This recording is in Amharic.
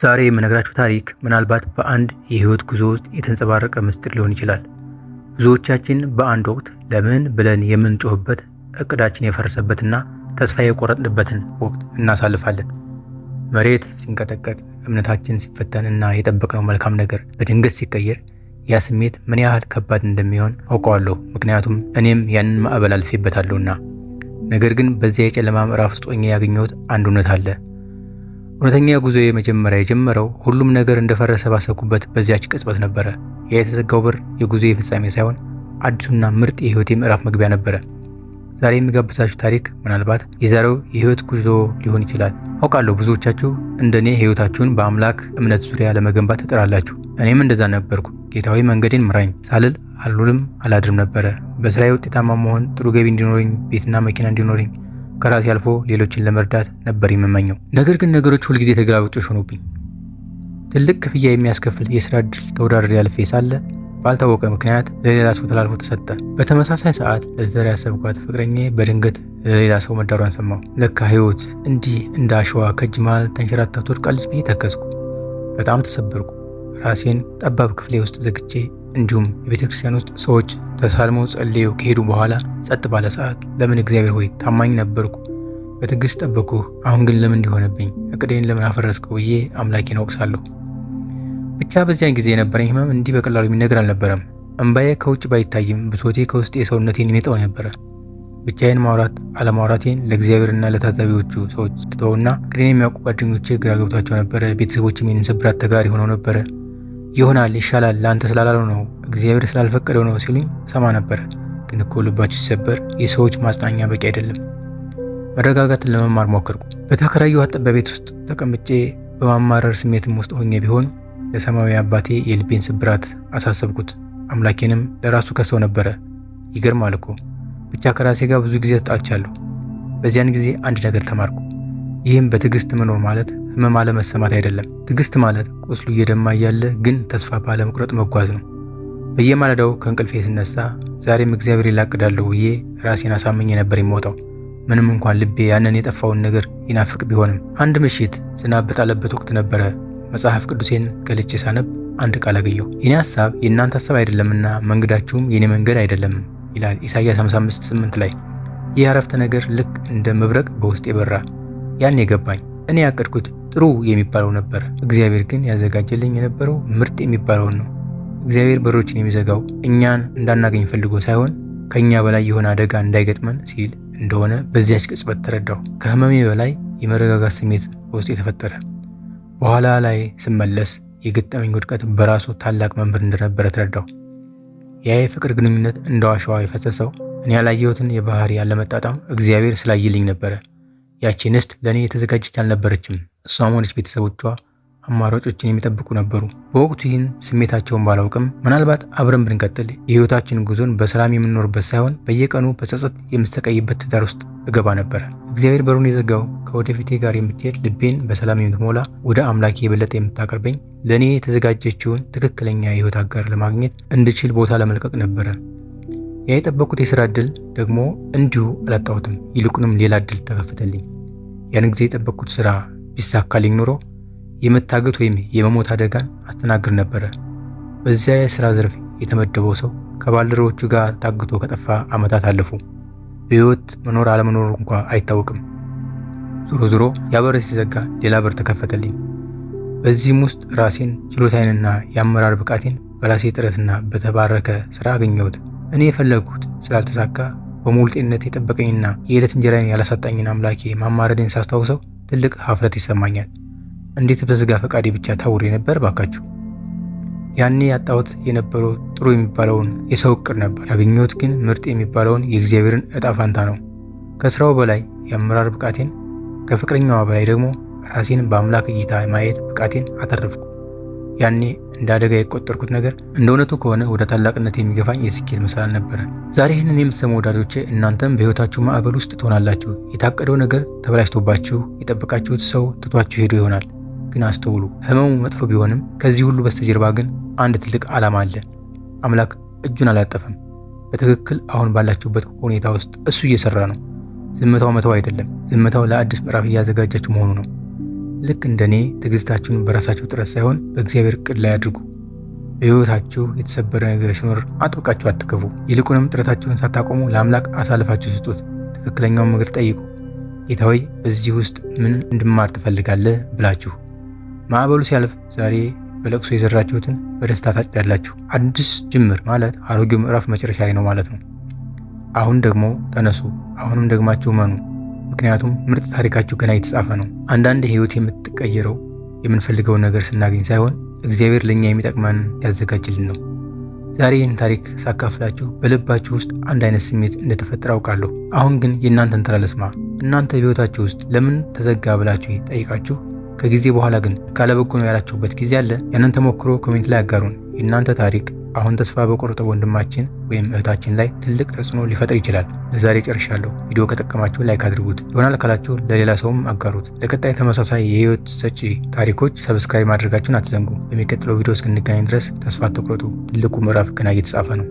ዛሬ የምነግራችሁ ታሪክ ምናልባት በአንድ የህይወት ጉዞ ውስጥ የተንጸባረቀ ምስጢር ሊሆን ይችላል። ብዙዎቻችን በአንድ ወቅት ለምን ብለን የምንጮህበት፣ እቅዳችን የፈረሰበትና ተስፋ የቆረጥንበትን ወቅት እናሳልፋለን። መሬት ሲንቀጠቀጥ፣ እምነታችን ሲፈተን እና የጠበቅነው መልካም ነገር በድንገት ሲቀየር ያ ስሜት ምን ያህል ከባድ እንደሚሆን አውቀዋለሁ። ምክንያቱም እኔም ያንን ማዕበል አልፌበታለሁና። ነገር ግን በዚያ የጨለማ ምዕራፍ ውስጥ ሆኜ ያገኘሁት አንድ እውነት አለ። እውነተኛ ጉዞዬ መጀመሪያ የጀመረው ሁሉም ነገር እንደፈረሰ ባሰብኩበት በዚያች ቅጽበት ነበረ። ያ የተዘጋው በር የጉዞዬ ፍጻሜ ሳይሆን አዲሱና ምርጥ የህይወቴ ምዕራፍ መግቢያ ነበረ። ዛሬ የሚጋብዛችሁ ታሪክ ምናልባት የዛሬው የህይወት ጉዞ ሊሆን ይችላል። አውቃለሁ ብዙዎቻችሁ እንደኔ ህይወታችሁን በአምላክ እምነት ዙሪያ ለመገንባት ትጥራላችሁ። እኔም እንደዛ ነበርኩ። ጌታዊ መንገዴን ምራኝ ሳልል አልውልም አላድርም ነበረ። በስራዬ ውጤታማ መሆን፣ ጥሩ ገቢ እንዲኖረኝ፣ ቤትና መኪና እንዲኖረኝ፣ ከራሴ አልፎ ሌሎችን ለመርዳት ነበር የምመኘው። ነገር ግን ነገሮች ሁልጊዜ ተገላብጦሽ ሆኑብኝ። ትልቅ ክፍያ የሚያስከፍል የስራ እድል ተወዳድሬ አልፌ ሳለ ባልታወቀ ምክንያት ለሌላ ሰው ተላልፎ ተሰጠ። በተመሳሳይ ሰዓት ለትዳር ያሰብኳት ፍቅረኛዬ በድንገት ለሌላ ሰው መዳሯን ሰማሁ። ለካ ህይወት እንዲህ እንደ አሸዋ ከእጅ መሃል ተንሸራታ ትወድቃለች ብዬ ተከዝኩ። በጣም ተሰበርኩ። ራሴን ጠባብ ክፍሌ ውስጥ ዘግቼ እንዲሁም የቤተ ክርስቲያን ውስጥ ሰዎች ተሳልመው ጸልየው ከሄዱ በኋላ ጸጥ ባለ ሰዓት ለምን እግዚአብሔር ሆይ ታማኝ ነበርኩ፣ በትዕግስት ጠበቅኩህ፣ አሁን ግን ለምን እንዲሆነብኝ፣ እቅዴን ለምን አፈረስከው ብዬ አምላኬን ወቅሳለሁ። ብቻ በዚያን ጊዜ የነበረኝ ህመም እንዲህ በቀላሉ የሚነገር አልነበረም። እንባዬ ከውጭ ባይታይም ብሶቴ ከውስጥ የሰውነቴን ይነጠው ነበረ። ብቻዬን ማውራት አለማውራቴን ለእግዚአብሔርና ለታዛቢዎቹ ሰዎች ትተውና እቅዴን የሚያውቁ ጓደኞቼ ግራ ገብቷቸው ነበረ። ቤተሰቦችም የኔን ስብራት ተጋሪ ሆነው ነበረ። ይሆናል፣ ይሻላል፣ ለአንተ ስላላለው ነው፣ እግዚአብሔር ስላልፈቀደው ነው ሲሉኝ ሰማ ነበረ። ግን እኮ ልባችሁ ሲሰበር የሰዎች ማጽናኛ በቂ አይደለም። መረጋጋትን ለመማር ሞከርኩ። በተከራየኋት ጠባብ ቤት ውስጥ ተቀምጬ በማማረር ስሜትም ውስጥ ሆኜ ቢሆን ለሰማያዊ አባቴ የልቤን ስብራት አሳሰብኩት። አምላኬንም ለራሱ ከሰው ነበረ። ይገርማል እኮ ብቻ ከራሴ ጋር ብዙ ጊዜ ተጣልቻለሁ። በዚያን ጊዜ አንድ ነገር ተማርኩ። ይህም በትዕግስት መኖር ማለት ህመም አለመሰማት አይደለም። ትዕግስት ማለት ቁስሉ እየደማ እያለ ግን ተስፋ ባለመቁረጥ መጓዝ ነው። በየማለዳው ከእንቅልፌ ስነሳ ዛሬም እግዚአብሔር ይላቅዳለሁ ብዬ ራሴን አሳምኜ ነበር የምወጣው። ምንም እንኳን ልቤ ያንን የጠፋውን ነገር ይናፍቅ ቢሆንም። አንድ ምሽት ዝናብ በጣለበት ወቅት ነበረ። መጽሐፍ ቅዱሴን ገልጬ ሳነብ አንድ ቃል አገኘሁ። የኔ ሐሳብ የእናንተ ሐሳብ አይደለምና መንገዳችሁም የኔ መንገድ አይደለም ይላል ኢሳይያስ 55:8 ላይ። ይህ አረፍተ ነገር ልክ እንደ መብረቅ በውስጤ በራ። ያን የገባኝ እኔ ያቀድኩት ጥሩ የሚባለው ነበር፣ እግዚአብሔር ግን ያዘጋጀልኝ የነበረው ምርጥ የሚባለውን ነው። እግዚአብሔር በሮችን የሚዘጋው እኛን እንዳናገኝ ፈልጎ ሳይሆን ከኛ በላይ የሆነ አደጋ እንዳይገጥመን ሲል እንደሆነ በዚያች ቅጽበት ተረዳሁ። ከህመሜ በላይ የመረጋጋት ስሜት በውስጤ ተፈጠረ። በኋላ ላይ ስመለስ የገጠመኝ ውድቀት በራሱ ታላቅ መምህር እንደነበረ ተረዳሁ። ያ የፍቅር ግንኙነት እንደ አሸዋ የፈሰሰው እኔ ያላየሁትን የባህሪ ያለመጣጣም እግዚአብሔር ስላየልኝ ነበረ። ያቺ እንስት ለእኔ የተዘጋጀች አልነበረችም። እሷም ሆነች ቤተሰቦቿ አማራጮችን የሚጠብቁ ነበሩ። በወቅቱ ይህን ስሜታቸውን ባላውቅም ምናልባት አብረን ብንቀጥል የህይወታችን ጉዞን በሰላም የምንኖርበት ሳይሆን በየቀኑ በጸጸት የምሰቃይበት ትዳር ውስጥ እገባ ነበረ። እግዚአብሔር በሩን የዘጋው ከወደፊቴ ጋር የምትሄድ ልቤን በሰላም የምትሞላ ወደ አምላኬ የበለጠ የምታቀርበኝ ለእኔ የተዘጋጀችውን ትክክለኛ የህይወት አጋር ለማግኘት እንድችል ቦታ ለመልቀቅ ነበረ። ያ የጠበቅኩት የስራ እድል ደግሞ እንዲሁ አላጣሁትም። ይልቁንም ሌላ እድል ተከፈተልኝ። ያን ጊዜ የጠበቅኩት ስራ ቢሳካልኝ ኖሮ የመታገት ወይም የመሞት አደጋን አስተናግድ ነበረ። በዚያ የስራ ዘርፍ የተመደበው ሰው ከባልደረቦቹ ጋር ታግቶ ከጠፋ ዓመታት አለፉ። በህይወት መኖር አለመኖር እንኳ አይታወቅም። ዞሮ ዞሮ ያ በር ሲዘጋ ሌላ በር ተከፈተልኝ። በዚህም ውስጥ ራሴን፣ ችሎታዬንና የአመራር ብቃቴን በራሴ ጥረትና በተባረከ ስራ አገኘሁት። እኔ የፈለግኩት ስላልተሳካ በሙሉ ጤንነት የጠበቀኝና የዕለት እንጀራዬን ያላሳጣኝን አምላኬ ማማረዴን ሳስታውሰው ትልቅ ሀፍረት ይሰማኛል። እንዴት በስጋ ፈቃዴ ብቻ ታውሬ ነበር ባካችሁ። ያኔ ያጣሁት የነበረው ጥሩ የሚባለውን የሰው እቅድ ነበር። ያገኘሁት ግን ምርጥ የሚባለውን የእግዚአብሔርን ዕጣ ፋንታ ነው። ከስራው በላይ የአመራር ብቃቴን፣ ከፍቅረኛዋ በላይ ደግሞ ራሴን በአምላክ እይታ ማየት ብቃቴን አተረፍኩ። ያኔ እንደ አደጋ የቆጠርኩት ነገር እንደ እውነቱ ከሆነ ወደ ታላቅነት የሚገፋኝ የስኬት ምሳሌ ነበረ። ዛሬ ይህንን የምትሰሙ ወዳጆቼ እናንተም በህይወታችሁ ማዕበል ውስጥ ትሆናላችሁ። የታቀደው ነገር ተበላሽቶባችሁ፣ የጠበቃችሁት ሰው ትቷችሁ ሄዶ ይሆናል። ግን አስተውሉ፣ ህመሙ መጥፎ ቢሆንም ከዚህ ሁሉ በስተጀርባ ግን አንድ ትልቅ ዓላማ አለ። አምላክ እጁን አላጠፈም። በትክክል አሁን ባላችሁበት ሁኔታ ውስጥ እሱ እየሰራ ነው። ዝምታው መተው አይደለም። ዝምታው ለአዲስ ምዕራፍ እያዘጋጃችሁ መሆኑ ነው። ልክ እንደኔ ትዕግስታችሁን በራሳችሁ ጥረት ሳይሆን በእግዚአብሔር እቅድ ላይ አድርጉ። በሕይወታችሁ የተሰበረ ነገር ሲኖር አጥብቃችሁ አትገፉ። ይልቁንም ጥረታችሁን ሳታቆሙ ለአምላክ አሳልፋችሁ ስጡት። ትክክለኛውን መንገድ ጠይቁ። ጌታ ሆይ በዚህ ውስጥ ምን እንድማር ትፈልጋለህ ብላችሁ። ማዕበሉ ሲያልፍ ዛሬ በለቅሶ የዘራችሁትን በደስታ ታጭዳላችሁ። አዲስ ጅምር ማለት አሮጌው ምዕራፍ መጨረሻ ላይ ነው ማለት ነው። አሁን ደግሞ ተነሱ፣ አሁንም ደግማችሁ መኑ። ምክንያቱም ምርጥ ታሪካችሁ ገና የተጻፈ ነው። አንዳንድ ሕይወት የምትቀየረው የምንፈልገውን ነገር ስናገኝ ሳይሆን እግዚአብሔር ለእኛ የሚጠቅመን ያዘጋጅልን ነው። ዛሬ ይህን ታሪክ ሳካፍላችሁ በልባችሁ ውስጥ አንድ አይነት ስሜት እንደተፈጠረ አውቃለሁ። አሁን ግን የእናንተን ተራ ልስማ። እናንተ በሕይወታችሁ ውስጥ ለምን ተዘጋ ብላችሁ ጠይቃችሁ ከጊዜ በኋላ ግን ካለበጎ ነው ያላችሁበት ጊዜ አለ? ያንን ተሞክሮ ኮሜንት ላይ አጋሩን። የእናንተ ታሪክ አሁን ተስፋ በቆረጠው ወንድማችን ወይም እህታችን ላይ ትልቅ ተጽዕኖ ሊፈጥር ይችላል። ለዛሬ ጨርሻለሁ። ቪዲዮ ከጠቀማችሁ ላይክ አድርጉት፣ ይሆናል ካላችሁ ለሌላ ሰውም አጋሩት። ለቀጣይ ተመሳሳይ የህይወት ሰጪ ታሪኮች ሰብስክራይብ ማድረጋችሁን አትዘንጉ። በሚቀጥለው ቪዲዮ እስክንገናኝ ድረስ ተስፋ አትቁረጡ። ትልቁ ምዕራፍ ገና እየተጻፈ ነው።